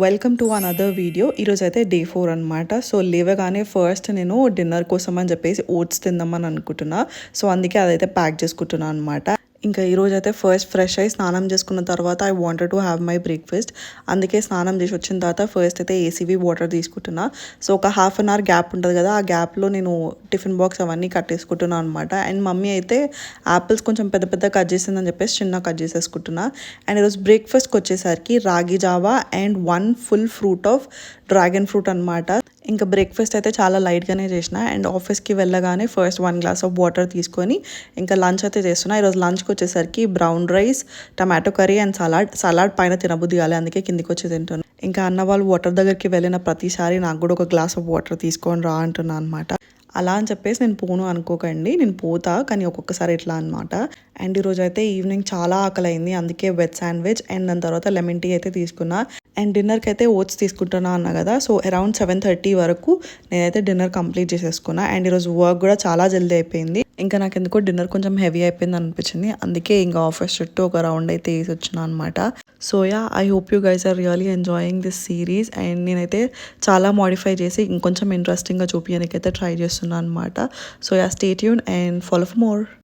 Welcome to another video. ఈరోజు అయితే day 4 అనమాట. సో లేవగానే ఫస్ట్ నేను డిన్నర్ కోసం అని చెప్పేసి ఓట్స్ తిందామని అనుకుంటున్నా. సో అందుకే అదైతే ప్యాక్ చేసుకుంటున్నాను అనమాట. ఇంకా ఈరోజు అయితే ఫస్ట్ ఫ్రెష్ అయ్యి స్నానం చేసుకున్న తర్వాత I wanted to have my breakfast. అందుకే స్నానం చేసి వచ్చిన తర్వాత ఫస్ట్ అయితే ఏసీవీ వాటర్ తీసుకుంటున్నా. సో ఒక హాఫ్ అన్ అవర్ గ్యాప్ ఉంటుంది కదా, ఆ గ్యాప్లో నేను టిఫిన్ బాక్స్ అవన్నీ కట్టేసుకుంటున్నాను అనమాట. అండ్ మమ్మీ అయితే యాపిల్స్ కొంచెం పెద్ద పెద్ద కట్ చేసిందని చెప్పేసి చిన్న కట్ చేసేసుకుంటున్నా. అండ్ ఈరోజు బ్రేక్ఫాస్ట్కి వచ్చేసరికి రాగి Java and 1 full fruit of dragon fruit అనమాట. ఇంకా బ్రేక్ఫాస్ట్ అయితే చాలా లైట్గానే చేసిన. అండ్ ఆఫీస్కి వెళ్ళగానే ఫస్ట్ 1 గ్లాస్ ఆఫ్ వాటర్ తీసుకొని ఇంకా లంచ్ అయితే చేస్తున్నా. ఈరోజు లంచ్కి వచ్చేసరికి brown rice, tomato curry and salad పైన తినబుద్ధి కాలే, అందుకే కిందికి వచ్చి తింటున్నాను. ఇంకా అన్న వాళ్ళు వాటర్ దగ్గరికి వెళ్ళిన ప్రతిసారి నాకు కూడా ఒక గ్లాస్ ఆఫ్ వాటర్ తీసుకొని రా అంటున్నా అనమాట. అలా అని చెప్పేసి నేను పోను అనుకోకండి, నేను పోతా, కానీ ఒక్కొక్కసారి ఇట్లా అనమాట. అండ్ ఈరోజు అయితే ఈవినింగ్ చాలా ఆకలి అయింది, అందుకే వెజ్ శాండ్విచ్ అండ్ దాని తర్వాత లెమన్ టీ అయితే తీసుకున్నా. అండ్ డిన్నర్కి అయితే ఓట్స్ తీసుకుంటున్నా అన్నా కదా, సో అరౌండ్ 7:30 వరకు నేనైతే డిన్నర్ కంప్లీట్ చేసేసుకున్నా. అండ్ ఈరోజు వర్క్ కూడా చాలా జల్దీ అయిపోయింది. ఇంకా నాకు ఎందుకో డిన్నర్ కొంచెం హెవీ అయిపోయింది అనిపించింది, అందుకే ఇంకా ఆఫీస్ చుట్టూ ఒక రౌండ్ అయితే వేసి వచ్చిన అనమాట. So ya, I hope you guys are really enjoying this series. And నేనైతే చాలా మాడిఫై చేసి ఇంకొంచెం ఇంట్రెస్టింగ్గా చూపించడానికైతే ట్రై చేస్తున్నాను అనమాట. So yeah, stay tune and follow for more.